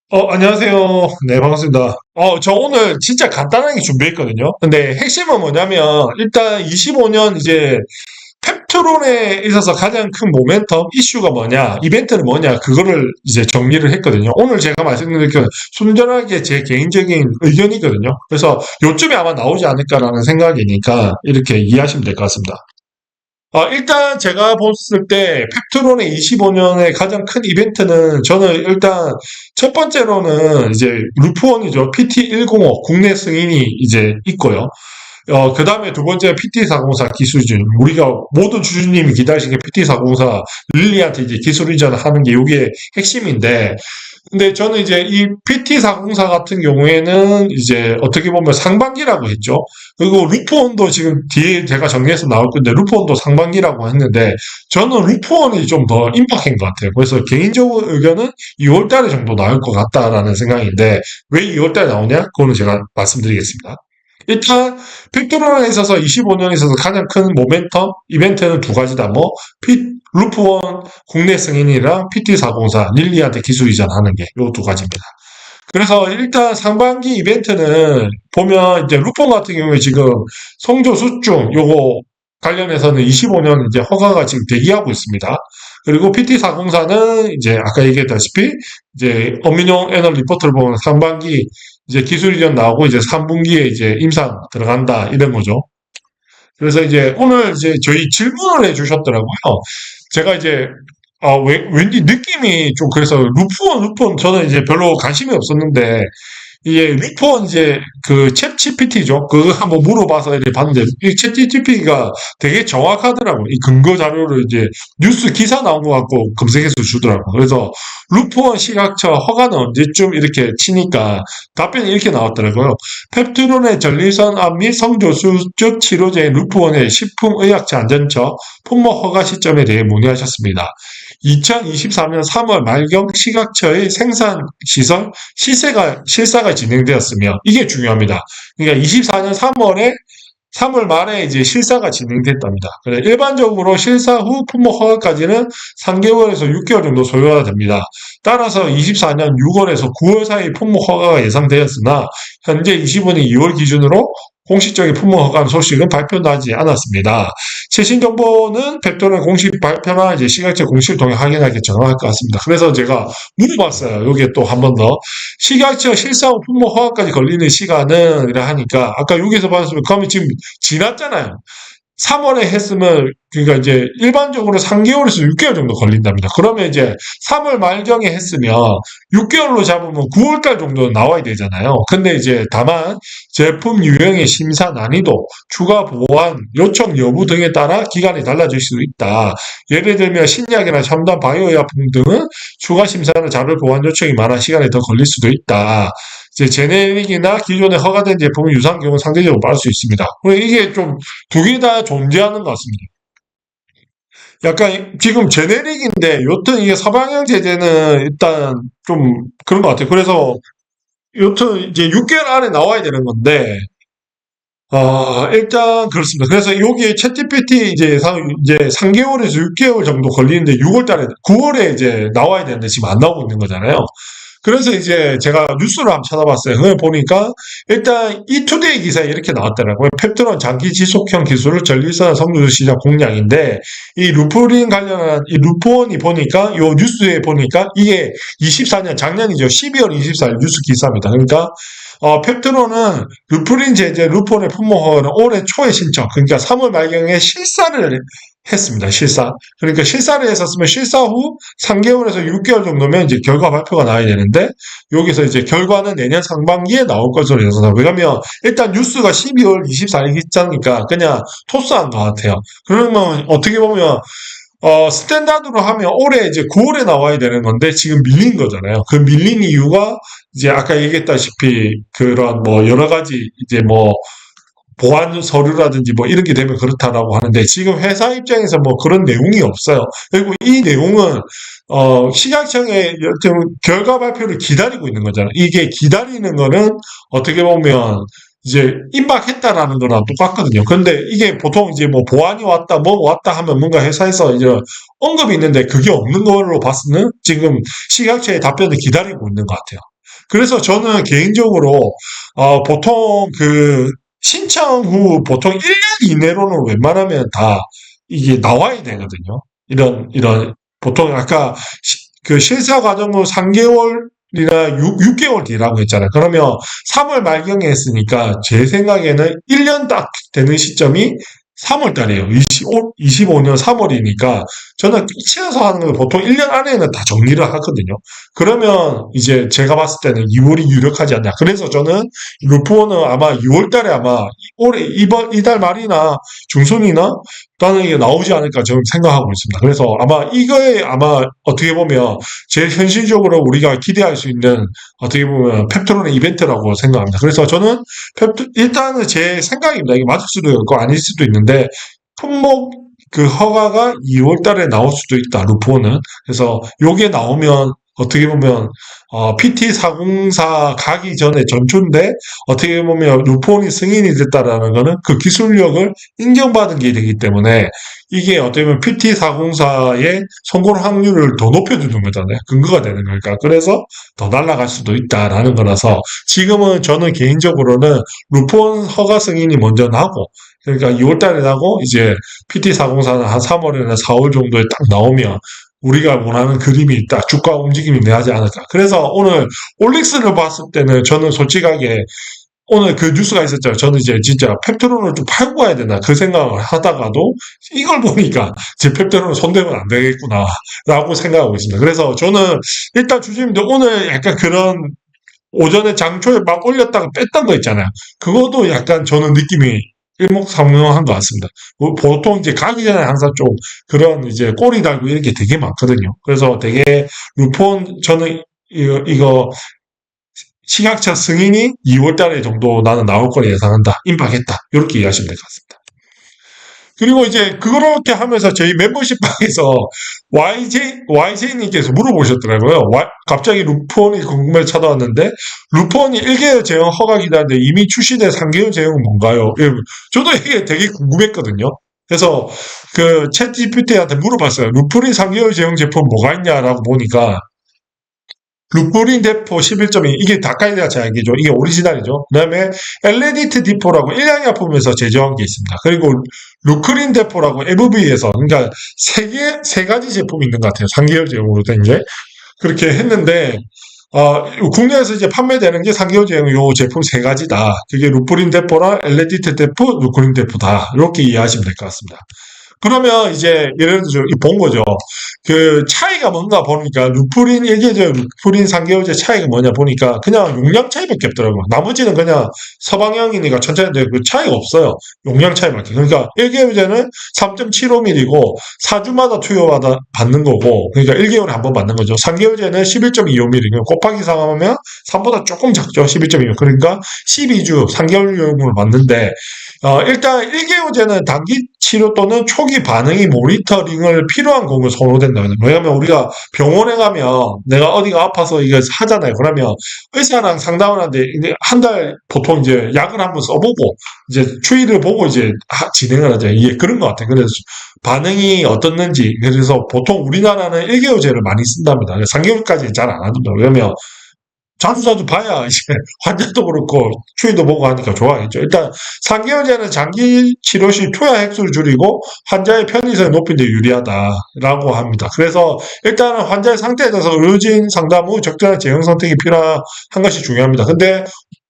안녕하세요. 네, 반갑습니다. 저 오늘 진짜 간단하게 준비했거든요. 근데 핵심은 뭐냐면, 일단 25년 이제 펩트론에 있어서 가장 큰 모멘텀 이슈가 뭐냐, 이벤트는 뭐냐, 그거를 이제 정리를 했거든요. 오늘 제가 말씀드린 건 순전하게 제 개인적인 의견이거든요. 그래서 요쯤에 아마 나오지 않을까라는 생각이니까 이렇게 이해하시면 될 것 같습니다. 일단 제가 봤을 때 펩트론의 25년의 가장 큰 이벤트는 저는 일단 첫 번째로는 이제 루프원이죠. PT105 국내 승인이 이제 있고요. 그 다음에 두 번째 PT404 기술 이전. 우리가 모든 주주님이 기다리시는 게 PT404 릴리한테 이제 기술 이전을 하는 게 이게 핵심인데, 근데 저는 이제 이 PT404 같은 경우에는 이제 어떻게 보면 상반기라고 했죠. 그리고 루프온도 지금 뒤에 제가 정리해서 나올 건데, 루프온도 상반기라고 했는데, 저는 루프온이 좀 더 임박한 것 같아요. 그래서 개인적인 의견은 2월 달에 정도 나올 것 같다라는 생각인데, 왜 2월 달에 나오냐? 그거는 제가 말씀드리겠습니다. 일단 픽토론에 있어서 25년에 있어서 가장 큰 모멘텀 이벤트는 두 가지다. 루프원 국내 승인이랑 PT404 릴리한테 기술 이전하는 게 요 두 가지입니다. 그래서 일단 상반기 이벤트는 보면 이제 루폰 같은 경우에 지금 성조 수중 요거 관련해서는 25년 이제 허가가 지금 대기하고 있습니다. 그리고 PT404는 이제 아까 얘기했다시피 이제 어민용 애널 리포트를 보면 상반기 이제 기술 이전 나오고 이제 3분기에 이제 임상 들어간다 이런 거죠. 그래서 이제 오늘 이제 저희 질문을 해주셨더라고요. 제가 이제 왠지 느낌이 좀 그래서 루프원 저는 이제 별로 관심이 없었는데 이게 루폰 이제 그 챗 GPT죠. 그거 한번 물어봐서 이렇게 봤는데 이 챗 GPT가 되게 정확하더라고요. 이 근거 자료를 이제 뉴스 기사 나온 것 같고 검색해서 주더라고요. 그래서 루폰 시각처 허가는 언제쯤 이렇게 치니까 답변이 이렇게 나왔더라고요. 펩트론의 전리선 암 및 성조수적 치료제인 루프원의 식품의약처 안전처 품목 허가 시점에 대해 문의하셨습니다. 2024년 3월 말경 시각처의 생산 시설 실사가 진행되었으며 이게 중요합니다. 그러니까 24년 3월 말에 이제 실사가 진행됐답니다. 그래 일반적으로 실사 후 품목 허가까지는 3개월에서 6개월 정도 소요가 됩니다. 따라서 24년 6월에서 9월 사이 품목 허가가 예상되었으나 현재 25년 2월 기준으로 공식적인 품목 허가 소식은 발표나지 않았습니다. 최신 정보는 펩토는 공식 발표나 이제 시각처 공식을 통해 확인하기 정확할 것 같습니다. 그래서 제가 물어봤어요. 여기에 또 한 번 더. 시각처 실사 후 품목 허가까지 걸리는 시간은 이라 하니까 아까 여기서 봤으면 그러면 지금 지났잖아요. 3월에 했으면 그러니까 이제 일반적으로 3개월에서 6개월 정도 걸린답니다. 그러면 이제 3월 말경에 했으면 6개월로 잡으면 9월 달 정도 나와야 되잖아요. 근데 이제 다만 제품 유형의 심사 난이도, 추가 보완, 요청 여부 등에 따라 기간이 달라질 수도 있다. 예를 들면 신약이나 첨단 바이오의약품 등은 추가 심사는 자료 보완 요청이 많아 시간이 더 걸릴 수도 있다. 이제 제네릭이나 기존에 허가된 제품은 유사한 경우는 상대적으로 빠를 수 있습니다. 이게 좀 두 개 다 존재하는 것 같습니다. 약간 지금 제네릭인데 여튼 이게 서방형 제재는 일단 좀 그런 것 같아요. 그래서 여튼 이제 6개월 안에 나와야 되는 건데 일단 그렇습니다. 그래서 여기에 챗GPT 이제 3개월에서 6개월 정도 걸리는데 6월 달에 9월에 이제 나와야 되는데 지금 안 나오고 있는 거잖아요. 그래서 이제 제가 뉴스를 한번 찾아봤어요. 그걸 보니까 일단 이투데이 기사에 이렇게 나왔더라고요. 펩트론 장기 지속형 기술을 전리선 성류 시장 공략인데 이 루프린 관련한 이 루프원이 보니까 요 뉴스에 보니까 이게 24년 작년이죠. 12월 24일 뉴스 기사입니다. 그러니까 펩트론은 루프린 제제 루폰의 품목허가는 올해 초에 신청, 그러니까 3월 말경에 실사를 했습니다. 실사. 그러니까 실사를 했었으면 실사 후 3개월에서 6개월 정도면 이제 결과 발표가 나와야 되는데 여기서 이제 결과는 내년 상반기에 나올 것으로 예상합니다. 왜냐면 일단 뉴스가 12월 24일 있자니까 그냥 토스한 것 같아요. 그러면 어떻게 보면 스탠다드로 하면 올해 이제 9월에 나와야 되는 건데 지금 밀린 거잖아요. 그 밀린 이유가 이제 아까 얘기했다시피 그런 뭐 여러 가지 이제 뭐 보안 서류라든지 뭐 이런 게 되면 그렇다라고 하는데 지금 회사 입장에서 뭐 그런 내용이 없어요. 그리고 이 내용은 시각청의 여튼 결과 발표를 기다리고 있는 거잖아요. 이게 기다리는 거는 어떻게 보면 이제 임박했다라는 거랑 똑같거든요. 근데 이게 보통 이제 뭐 보안이 왔다, 뭐 왔다 하면 뭔가 회사에서 이제 언급이 있는데 그게 없는 걸로 봤으면 지금 시각처의 답변을 기다리고 있는 것 같아요. 그래서 저는 개인적으로 보통 신청 후 보통 1년 이내로는 웬만하면 다 이게 나와야 되거든요. 이런 보통 아까 그 실사 과정으로 3개월이나 6개월 뒤라고 했잖아요. 그러면 3월 말경에 했으니까 제 생각에는 1년 딱 되는 시점이 3월 달이에요. 25년 3월이니까 저는 끝이어서 하는 걸 보통 1년 안에는 다 정리를 하거든요. 그러면 이제 제가 봤을 때는 2월이 유력하지 않냐. 그래서 저는 루프원은 아마 6월 달에 아마 이달 말이나 중순이나 나는 이게 나오지 않을까 저는 생각하고 있습니다. 그래서 아마 이거에 아마 어떻게 보면 제일 현실적으로 우리가 기대할 수 있는 어떻게 보면 펩트론의 이벤트라고 생각합니다. 그래서 저는 일단은 제 생각입니다. 이게 맞을 수도 있고 아닐 수도 있는데 품목 허가가 2월 달에 나올 수도 있다. 루포는. 그래서 요게 나오면 어떻게 보면 PT404 가기 전에 전초인데 어떻게 보면 루폰이 승인이 됐다라는 거는 그 기술력을 인정받은 게 되기 때문에 이게 어떻게 보면 PT404의 성공 확률을 더 높여주는 거잖아요. 근거가 되는 거니까. 그래서 더 날아갈 수도 있다라는 거라서 지금은 저는 개인적으로는 루폰 허가 승인이 먼저 나고 그러니까 2월 달에 나고 이제 PT404는 한 3월이나 4월 정도에 딱 나오면 우리가 원하는 그림이 딱 주가 움직임이 나지 않을까. 그래서 오늘 올릭스를 봤을 때는 저는 솔직하게 오늘 그 뉴스가 있었잖아요. 저는 이제 진짜 펩트론을 좀 팔고 가야 되나 그 생각을 하다가도 이걸 보니까 제 펩트론을 손대면 안 되겠구나 라고 생각하고 있습니다. 그래서 저는 일단 주주님들 오늘 약간 그런 오전에 장초에 막 올렸다가 뺐던 거 있잖아요. 그것도 약간 저는 느낌이 일목삼명한 것 같습니다. 보통 이제 가기 전에 항상 좀 그런 이제 꼬리 달고 이런 게 되게 많거든요. 그래서 되게 루폰 저는 이거 시각차 승인이 2월 달에 정도 나는 나올 거라 예상한다. 임박했다. 이렇게 이해하시면 될 것 같습니다. 그리고 이제 그렇게 하면서 저희 멤버십방에서 YJ님께서 물어보셨더라고요. 갑자기 루폰이 궁금해 찾아왔는데, 루폰이 1개월 제형 허가 기다는데 이미 출시된 3개월 제형은 뭔가요? 예, 저도 이게 되게 궁금했거든요. 그래서 챗 GPT한테 물어봤어요. 루폰이 3개월 제형 제품 뭐가 있냐라고 보니까, 루프린 대포 11.2 이게 다카이드가 제약이죠. 이게 오리지널이죠. 그 다음에 엘레디트 디포라고 일양약품에서 제조한 게 있습니다. 그리고 루크린 대포라고 FV에서 그러니까 세 가지 제품이 있는 것 같아요. 3개월 제형으로 된 게. 그렇게 했는데 국내에서 이제 판매되는 게 3개월 제형 요 제품 세 가지다. 그게 루프린 대포랑 엘레디트 대포, 루크린 대포다. 이렇게 이해하시면 될 것 같습니다. 그러면 이제 예를 들어서 본 거죠. 그 차이가 뭔가 보니까 루프린 1개월, 루프린 3개월제 차이가 뭐냐 보니까 그냥 용량 차이밖에 없더라고요. 나머지는 그냥 서방형이니까 천천히 되고 그 차이가 없어요. 용량 차이밖에. 그러니까 1개월제는 3.75mm고 4주마다 투여받아 받는 거고 그러니까 1개월에 한 번 받는 거죠. 3개월제는 11.25mm. 곱하기 3하면 3보다 조금 작죠. 11.25. 그러니까 12주 3개월용으로 받는데 일단 1개월제는 단기 치료 또는 초기 반응이 모니터링을 필요한 공을 선호된다. 왜냐면 우리가 병원에 가면 내가 어디가 아파서 이거 하잖아요. 그러면 의사랑 상담을 하는데 한 달 보통 이제 약을 한번 써보고 이제 추이를 보고 이제 진행을 하죠. 이게 그런 것 같아요. 그래서 반응이 어떻는지 그래서 보통 우리나라는 1개월제를 많이 쓴답니다. 3개월까지 잘 안 합니다. 왜냐면 자주 봐야 이제 환자도 그렇고 추이도 보고 하니까 좋아하겠죠. 일단 3개월제는 장기 치료 시 투여 횟수를 줄이고 환자의 편의성을 높이는 데 유리하다라고 합니다. 그래서 일단은 환자의 상태에 대해서 의료진 상담 후 적절한 제형 선택이 필요한 것이 중요합니다. 근데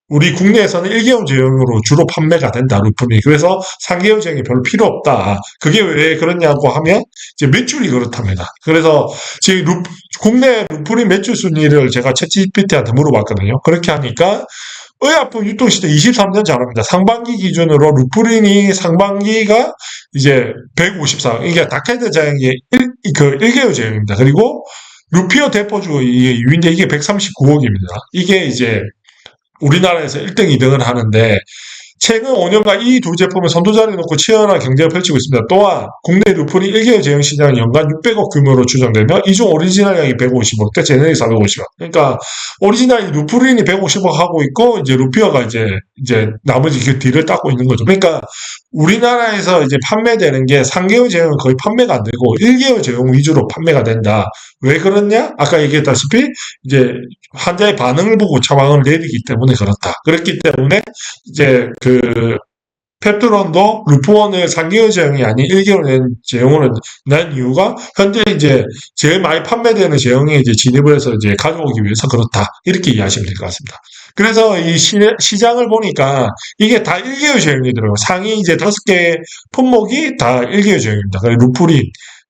우리 국내에서는 1개월 제형으로 주로 판매가 된다, 루프린이. 그래서 3개월 제형이 별로 필요 없다. 그게 왜 그러냐고 하면, 이제 매출이 그렇답니다. 그래서 지금 국내 루프린 매출 순위를 제가 챗 GPT한테 물어봤거든요. 그렇게 하니까, 의약품 유통시대 23년 전입니다. 상반기 기준으로 루프린이 상반기가 이제 154, 이게 다카이드 제형이 1개월 제형입니다. 그리고 루피오 대포주 이게 유인데 이게 139억입니다. 이게 이제 우리나라에서 1등, 2등을 하는데 최근 5년간 이 두 제품을 선두자리에 놓고 치열한 경쟁을 펼치고 있습니다. 또한 국내 루프린 1개월 제형 시장은 연간 600억 규모로 추정되며 이 중 오리지널량이 150억대, 제네릭 450억. 그러니까 오리지널 루프린이 150억 하고 있고 이제 루피어가 이제 나머지 그 뒤를 닦고 있는 거죠. 그러니까 우리나라에서 이제 판매되는 게 3개월 제형은 거의 판매가 안 되고 1개월 제형 위주로 판매가 된다. 왜 그렇냐? 아까 얘기했다시피 이제 환자의 반응을 보고 처방을 내리기 때문에 그렇다. 그렇기 때문에 이제 그 펩트론도 루프원을 3개월 제형이 아닌 1개월 제형으로 낸 이유가 현재 이제 제일 많이 판매되는 제형에 이제 진입을 해서 이제 가져오기 위해서 그렇다. 이렇게 이해하시면 될 것 같습니다. 그래서 이 시장을 보니까 이게 다 1개월 제형이더라고요. 상위 이제 5개 품목이 다 1개월 제형입니다. 루프린,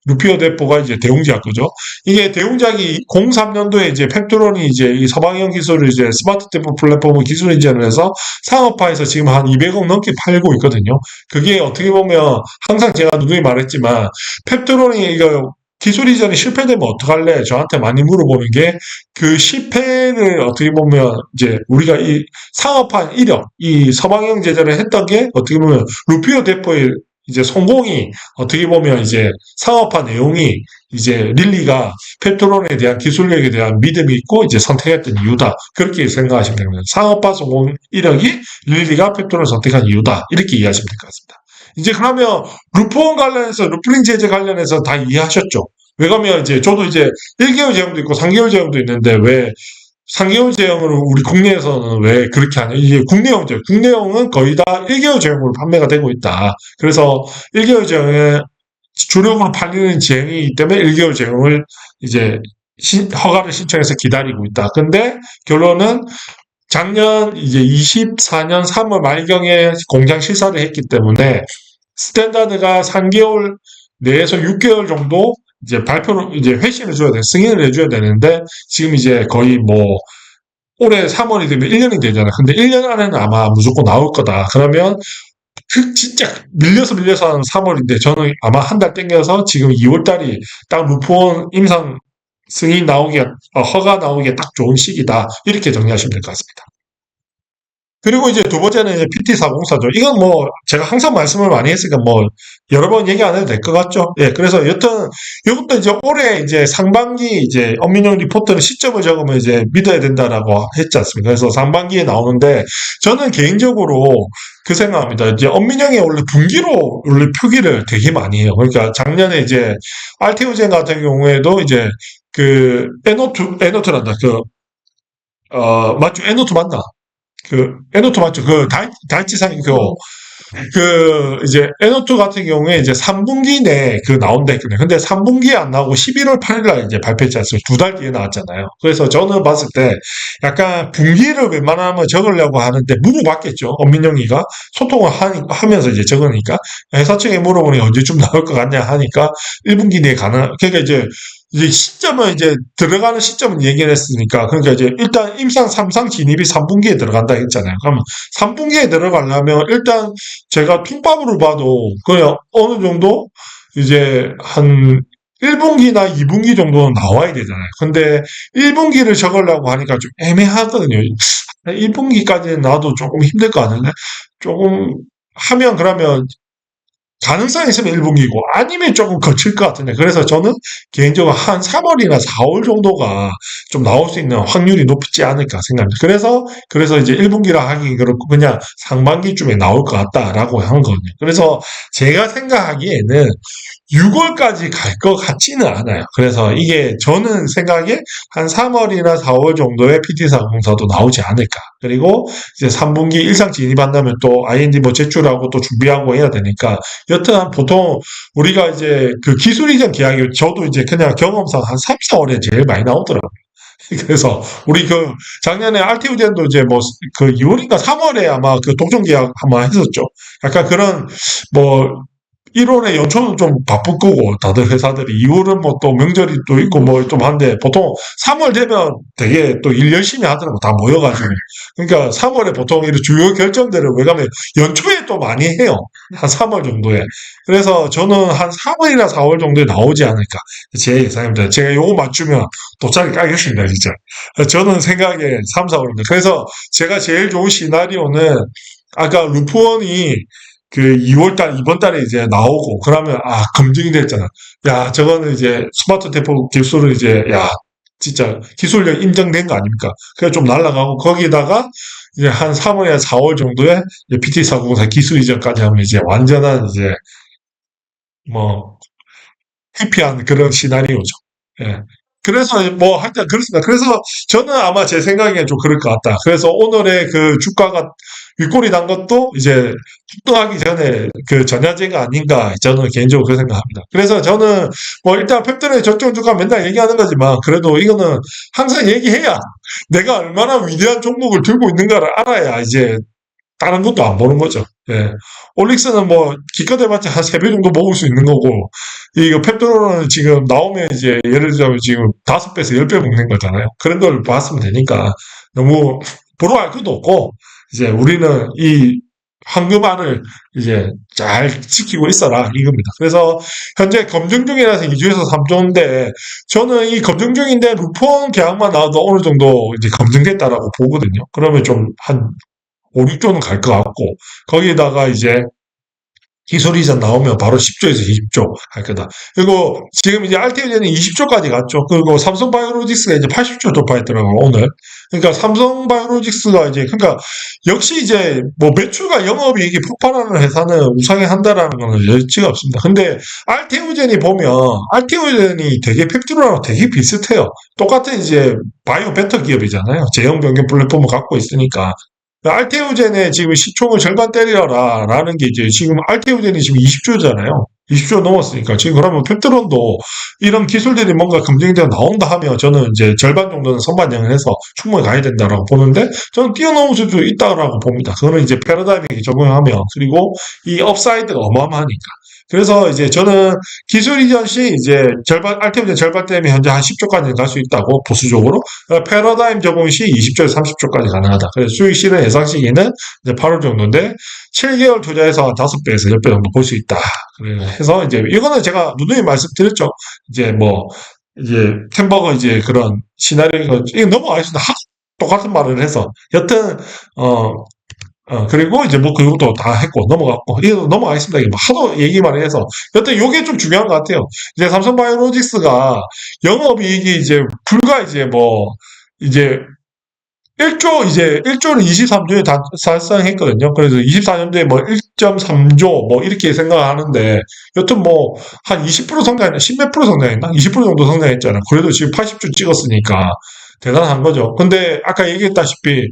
루피오 대포가 이제 대웅제약 거죠. 이게 대웅제약이 03년도에 이제 펩트론이 이제 이 서방형 기술을 이제 스마트 대포 플랫폼을 기술 인정을 해서 상업화해서 지금 한 200억 넘게 팔고 있거든요. 그게 어떻게 보면 항상 제가 누누이 말했지만 펩트론이 이거 기술 이전이 실패되면 어떡할래? 저한테 많이 물어보는 게 그 실패를 어떻게 보면 이제 우리가 이 상업화 이력, 이 서방형 제조를 했던 게 어떻게 보면 루피오 대포의 이제 성공이 어떻게 보면 이제 상업화 내용이 이제 릴리가 펩트론에 대한 기술력에 대한 믿음이 있고 이제 선택했던 이유다. 그렇게 생각하시면 됩니다. 상업화 성공 이력이 릴리가 펩트론을 선택한 이유다. 이렇게 이해하시면 될 것 같습니다. 이제 그러면 루프원 관련해서 루프린 제재 관련해서 다 이해하셨죠? 왜냐면 이제 저도 이제 1개월 제형도 있고 3개월 제형도 있는데 왜 3개월 제형으로 우리 국내에서는 왜 그렇게 하냐? 이게 국내형제, 국내형은 거의 다 1개월 제형으로 판매가 되고 있다. 그래서 1개월 제형에 주력으로 팔리는 제형이기 때문에 1개월 제형을 이제 허가를 신청해서 기다리고 있다. 근데 결론은 작년 이제 24년 3월 말경에 공장 실사를 했기 때문에 스탠다드가 3개월 내에서 6개월 정도 이제 발표를 이제 회신을 줘야 돼, 승인을 해줘야 되는데 지금 이제 거의 뭐 올해 3월이 되면 1년이 되잖아. 근데 1년 안에는 아마 무조건 나올 거다. 그러면 그 진짜 밀려서 한 3월인데 저는 아마 한 달 땡겨서 지금 2월 달이 딱 루프원 임상 승인 나오기에 허가 나오기에 딱 좋은 시기다. 이렇게 정리하시면 될 것 같습니다. 그리고 이제 두 번째는 이제 PT404죠. 이건 뭐 제가 항상 말씀을 많이 했으니까 뭐 여러 번 얘기 안 해도 될 것 같죠. 예, 그래서 여튼 이것도 이제 올해 이제 상반기 이제 엄민영 리포터는 시점을 적으면 이제 믿어야 된다라고 했지 않습니까? 그래서 상반기에 나오는데 저는 개인적으로 그 생각합니다. 이제 엄민영이 원래 분기로 원래 표기를 되게 많이 해요. 그러니까 작년에 이제 알테오젠 같은 경우에도 이제 그 에노트란다. 맞죠? 에노트 맞나? 에노트 맞죠? 다이치상, 이제, 에노트 같은 경우에 이제 3분기 내에 나온다 했거든요. 근데 3분기에 안 나오고 11월 8일날 이제 발표했지 않습니까? 2달 뒤에 나왔잖아요. 그래서 저는 봤을 때 약간 분기를 웬만하면 적으려고 하는데 물어봤겠죠. 엄민영이가 소통을 하면서 이제 적으니까. 회사 측에 물어보니 언제쯤 나올 것 같냐 하니까 1분기 내에 그러니까 이제 시점은 이제 들어가는 시점은 얘기를 했으니까 그러니까 이제 일단 임상 3상 진입이 3분기에 들어간다 했잖아요. 그럼 3분기에 들어가려면 일단 제가 핑밥으로 봐도 그냥 어느 정도 이제 한 1분기나 2분기 정도는 나와야 되잖아요. 근데 1분기를 적으려고 하니까 좀 애매하거든요. 1분기까지는 나도 조금 힘들 것 같은데 조금 하면 그러면 가능성이 있으면 1분기고 아니면 조금 거칠 것 같은데 그래서 저는 개인적으로 한 3월이나 4월 정도가 좀 나올 수 있는 확률이 높지 않을까 생각합니다. 그래서 이제 1분기라 하기 그렇고 그냥 상반기쯤에 나올 것 같다라고 한 거거든요. 그래서 제가 생각하기에는 6월까지 갈 것 같지는 않아요. 그래서 이게 저는 생각에 한 3월이나 4월 정도에 PT404도 나오지 않을까. 그리고 이제 3분기 일상 진입한다면 또 IND 뭐 제출하고 또 준비하고 해야 되니까 여튼 보통 우리가 이제 그 기술 이전 계약이 저도 이제 그냥 경험상 한 3, 4월에 제일 많이 나오더라고요. 그래서 우리 작년에 알티우젠도 이제 뭐 2월인가 3월에 아마 독점 계약 한번 했었죠. 약간 그런 뭐 1월에 연초는 좀 바쁠 거고 다들 회사들이 2월은 뭐 또 명절이 또 있고 뭐 좀 한데 보통 3월 되면 되게 또 일 열심히 하더라고 다 모여가지고 그러니까 3월에 보통 이런 주요 결정들을 왜 가면 연초에 또 많이 해요 한 3월 정도에 그래서 저는 한 3월이나 4월 정도에 나오지 않을까 제 예상입니다. 제가 요거 맞추면 도짜리 까겠습니다 진짜. 저는 생각에 3, 4월입니다. 그래서 제가 제일 좋은 시나리오는 아까 루프원이 2월달, 이번 달에 이제 나오고, 그러면, 검증이 됐잖아. 야, 저거는 이제 스마트 대포 기술은 이제, 야, 진짜 기술력 인정된 거 아닙니까? 그래 좀 날아가고, 거기다가 이제 한 3월이나 4월 정도에 PT404 기술 이전까지 하면 이제 완전한 이제, 뭐, 해피한 그런 시나리오죠. 예. 그래서 뭐 하여튼 그렇습니다. 그래서 저는 아마 제 생각엔 좀 그럴 것 같다. 그래서 오늘의 그 주가가 윗골이 난 것도 이제 폭등하기 전에 그 전야제가 아닌가 저는 개인적으로 그렇게 생각합니다. 그래서 저는 뭐 일단 펩톤의 저점 주가 맨날 얘기하는 거지만 그래도 이거는 항상 얘기해야 내가 얼마나 위대한 종목을 들고 있는가를 알아야 이제 다른 것도 안 보는 거죠. 예. 올릭스는 뭐 기껏 해봤자 한 3배 정도 먹을 수 있는 거고 이거 펩토로는 지금 나오면 이제 예를 들자면 지금 5배에서 10배 먹는 거잖아요. 그런 걸 봤으면 되니까 너무 부러워할 것도 없고 이제 우리는 이 황금알을 이제 잘 지키고 있어라 이겁니다. 그래서 현재 검증 중이라서 2주에서 3조인데 저는 이 검증 중인데 루폰 계약만 나와도 어느 정도 이제 검증됐다라고 보거든요. 그러면 좀 한 5, 6조는 갈 것 같고 거기에다가 이제 기술 이전 나오면 바로 10조에서 20조 할 거다. 그리고 지금 이제 알테오젠이 20조까지 갔죠. 그리고 삼성바이오로직스가 이제 80조 돌파했더라고요, 오늘. 그러니까 삼성바이오로직스가 이제, 그러니까 역시 이제 뭐 매출과 영업이익이 폭발하는 회사는 우상에 한다라는 거는 여지가 없습니다. 근데 알테오젠이 보면, 알테오젠이 되게 펩티로랑 되게 비슷해요. 똑같은 이제 바이오 베터 기업이잖아요. 제형 변경 플랫폼을 갖고 있으니까. 알테오젠의 지금 시총을 절반 때리라 라는 게 이제 지금 알테오젠이 지금 20조잖아요. 20조 넘었으니까 지금 그러면 펩트론도 이런 기술들이 뭔가 검증되어 나온다 하면 저는 이제 절반 정도는 선반영을 해서 충분히 가야 된다라고 보는데 저는 뛰어넘을 수도 있다라고 봅니다. 그거는 이제 패러다임에 적용하면 그리고 이 업사이드가 어마어마하니까. 그래서 이제 저는 기술 이전 시 이제 절반, 알테오젠 절반 때문에 현재 한 10조까지 갈 수 있다고 보수적으로. 패러다임 적용 시 20조에서 30조까지 가능하다. 그래서 수익 실현 예상 시기는 이제 8월 정도인데 7개월 투자해서 한 5배에서 10배 정도 볼 수 있다. 그래서 이제 이거는 제가 누누이 말씀드렸죠. 이제 뭐 이제 템버거 이제 그런 시나리오 이거 넘어가겠습니다. 똑같은 말을 해서 여튼 그리고 이제 뭐 그것도 다 했고 넘어갔고 이거 넘어가겠습니다. 이게 뭐 하도 얘기만 해서 여튼 요게 좀 중요한 것 같아요. 이제 삼성바이오로직스가 영업이익이 이제 불과 이제 뭐 이제 1조를 23조에 달성했거든요. 그래서 24년도에 뭐 1.3조 뭐 이렇게 생각하는데 여튼 뭐 한 20% 성장했나? 10몇 프로 성장했나? 20% 정도 성장했잖아요. 그래도 지금 80조 찍었으니까 대단한 거죠. 근데 아까 얘기했다시피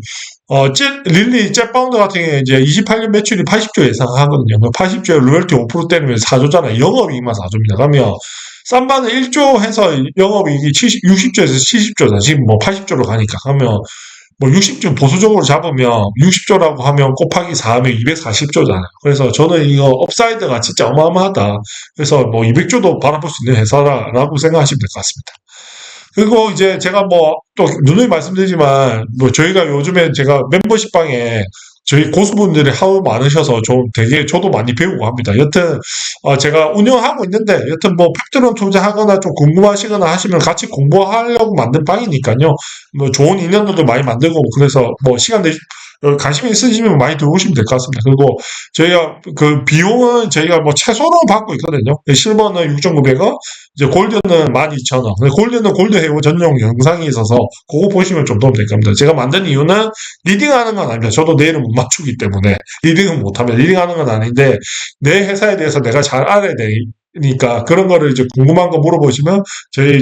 릴리 jet파운드 같은 경우에 이제 28년 매출이 80조 예상하거든요. 80조에 로열티 5% 때리면 4조잖아요. 영업이익만 4조입니다. 그러면 쌈바는 1조 해서 영업이익이 60조에서 70조다. 지금 뭐 80조로 가니까. 그러면 뭐 60조 보수적으로 잡으면 60조라고 하면 곱하기 4하면 240조잖아요. 그래서 저는 이거 업사이드가 진짜 어마어마하다. 그래서 뭐 200조도 바라볼 수 있는 회사라고 생각하시면 될 것 같습니다. 그리고 이제 제가 뭐 또 누누이 말씀드리지만 뭐 저희가 요즘에 제가 멤버십 방에 저희 고수분들이 하도 많으셔서 좀 되게 저도 많이 배우고 합니다. 여튼 제가 운영하고 있는데 여튼 뭐 팩트론 투자하거나 좀 궁금하시거나 하시면 같이 공부하려고 만든 방이니까요. 뭐 좋은 인연들도 많이 만들고 그래서 뭐 시간 내 관심 있으시면 많이 들어오시면 될 것 같습니다. 그리고 저희가 그 비용은 저희가 뭐 최소로 받고 있거든요. 실버는 6,900원, 이제 골드는 12,000원. 골드는 골드 해고 전용 영상이 있어서 그거 보시면 좀 도움 될 겁니다. 제가 만든 이유는 리딩하는 건 아닙니다. 저도 내일은 못 맞추기 때문에 리딩은 못하면 리딩하는 건 아닌데 내 회사에 대해서 내가 잘 알아야 되니까 그런 거를 이제 궁금한 거 물어보시면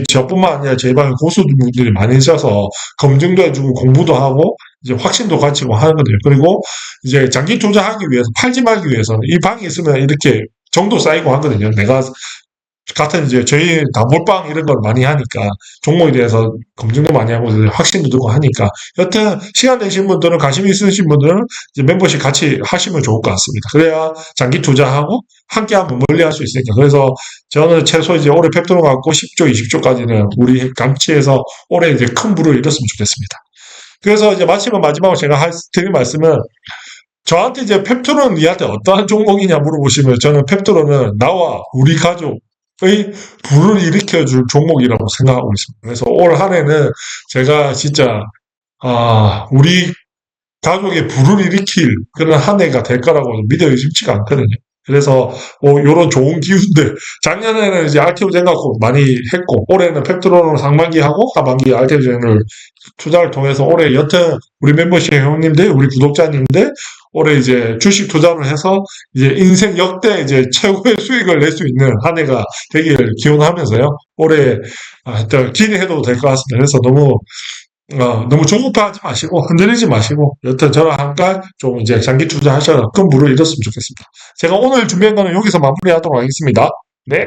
저뿐만 아니라 저희 방에 고수분들이 많이 있어서 검증도 해주고 공부도 하고 이제 확신도 가지고 하거든요. 그리고 이제 장기 투자하기 위해서 팔지 말기 위해서는 이 방에 있으면 이렇게 정도 쌓이고 하거든요. 내가 같은 이제 저희 다 몰빵 이런 걸 많이 하니까 종목에 대해서 검증도 많이 하고 확신도 들고 하니까 여튼 시간 되신 분들은 관심 있으신 분들은 이제 멤버십 같이 하시면 좋을 것 같습니다. 그래야 장기 투자하고 함께 한번 멀리할 수 있으니까 그래서 저는 최소 이제 올해 펩토론 갖고 10조, 20조까지는 우리 감치해서 올해 이제 큰 부를 이뤘으면 좋겠습니다. 그래서 이제 마지막으로 제가 드릴 말씀은 저한테 이제 펩토론 니한테 어떠한 종목이냐 물어보시면 저는 펩토론은 나와 우리 가족의 불을 일으켜줄 종목이라고 생각하고 있습니다. 그래서 올 한 해는 제가 진짜 우리 가족의 불을 일으킬 그런 한 해가 될 거라고 믿어요. 쉽지가 않거든요. 그래서 요런 좋은 기운들 작년에는 이제 알테오젠 갖고 많이 했고 올해는 펩트론을 상반기하고 하반기 알테오젠을 투자를 통해서 올해 여튼 우리 멤버십 회원님들 우리 구독자님들 올해 이제 주식 투자를 해서 이제 인생 역대 이제 최고의 수익을 낼 수 있는 한 해가 되기를 기원하면서요. 올해 하여튼 기대해도 될 것 같습니다. 그래서 너무 조급하지 마시고 흔들리지 마시고 여튼 저랑 함께 좀 이제 장기 투자하셔서 큰 부를 이뤘으면 좋겠습니다. 제가 오늘 준비한 거는 여기서 마무리하도록 하겠습니다. 네.